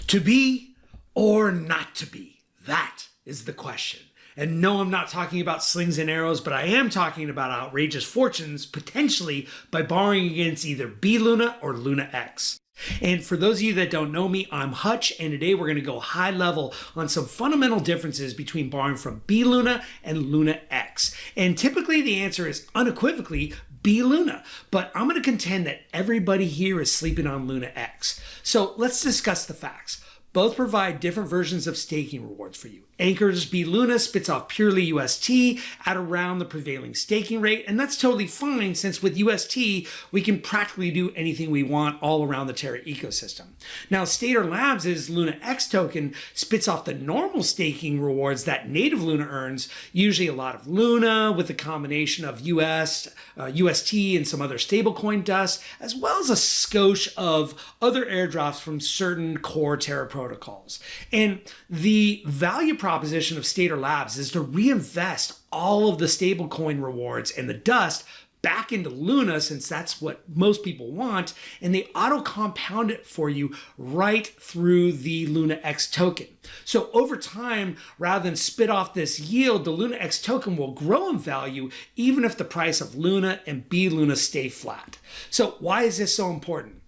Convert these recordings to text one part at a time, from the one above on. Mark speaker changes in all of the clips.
Speaker 1: To be or not to be? That is the question. And no, I'm not talking about slings and arrows, but I am talking about outrageous fortunes, potentially by borrowing against either bLUNA or LUNAx. And for those of you that don't know me, I'm Hutch, and today we're going to go high level on some fundamental differences between borrowing from bLUNA and LUNAx. And typically the answer is unequivocally bLUNA, but I'm going to contend that everybody here is sleeping on LUNAx. So let's discuss the facts. Both provide different versions of staking rewards for you. Anchor's bLUNA spits off purely UST at around the prevailing staking rate, and that's totally fine since with UST, we can practically do anything we want all around the Terra ecosystem. Now, Stater Labs' LUNAx token spits off the normal staking rewards that native Luna earns, usually a lot of Luna with a combination of UST and some other stablecoin dust, as well as a skosh of other airdrops from certain core Terra protocols. And the value proposition of Stater Labs is to reinvest all of the stablecoin rewards and the dust back into Luna, since that's what most people want, and they auto compound it for you right through the LUNAx token. So over time, rather than spit off this yield, the LUNAx token will grow in value even if the price of Luna and bLUNA stay flat. So why is this so important?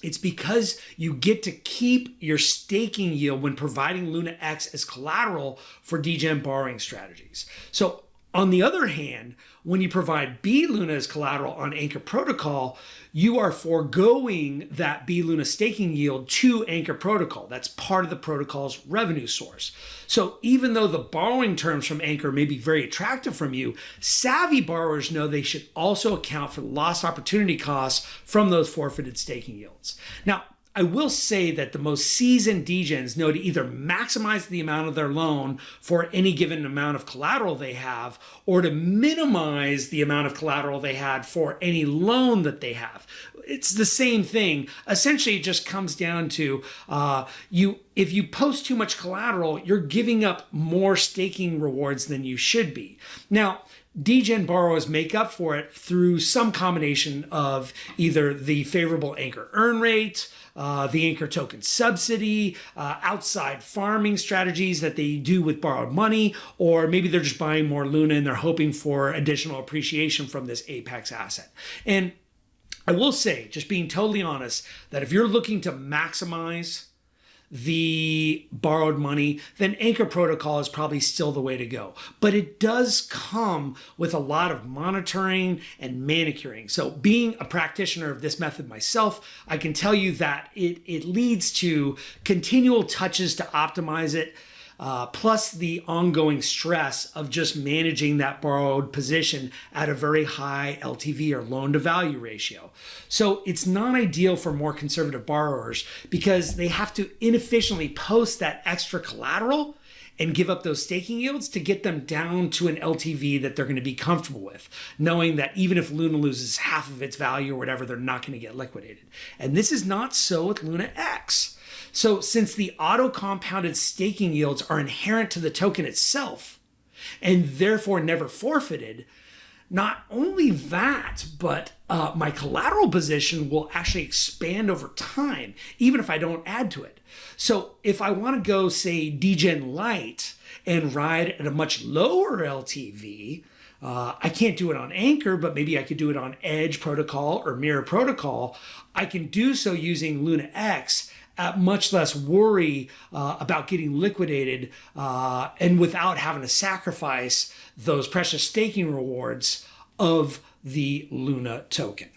Speaker 1: It's because you get to keep your staking yield when providing LUNAx as collateral for degen borrowing strategies. So on the other hand, when you provide bLUNA as collateral on Anchor Protocol, you are foregoing that bLUNA staking yield to Anchor Protocol. That's part of the protocol's revenue source. So even though the borrowing terms from Anchor may be very attractive from you, savvy borrowers know they should also account for the lost opportunity costs from those forfeited staking yields. Now, I will say that the most seasoned degens know to either maximize the amount of their loan for any given amount of collateral they have, or to minimize the amount of collateral they had for any loan that they have. It's the same thing. Essentially, it just comes down to if you post too much collateral, you're giving up more staking rewards than you should be. Now, degen borrowers make up for it through some combination of either the favorable Anchor earn rate, the Anchor token subsidy, outside farming strategies that they do with borrowed money, or maybe they're just buying more Luna and they're hoping for additional appreciation from this Apex asset. And I will say, just being totally honest, that if you're looking to maximize the borrowed money, then Anchor Protocol is probably still the way to go. But it does come with a lot of monitoring and manicuring. So being a practitioner of this method myself, I can tell you that it leads to continual touches to optimize it, plus the ongoing stress of just managing that borrowed position at a very high LTV or loan to value ratio. So it's not ideal for more conservative borrowers because they have to inefficiently post that extra collateral and give up those staking yields to get them down to an LTV that they're going to be comfortable with, knowing that even if Luna loses half of its value or whatever, they're not going to get liquidated. And this is not so with LUNAx. So since the auto-compounded staking yields are inherent to the token itself, and therefore never forfeited, not only that, but my collateral position will actually expand over time, even if I don't add to it. So if I want to go, say, Degen-lite and ride at a much lower LTV, I can't do it on Anchor, but maybe I could do it on Edge Protocol or Mirror Protocol. I can do so using LUNAx at much less worry about getting liquidated and without having to sacrifice those precious staking rewards of the Luna token.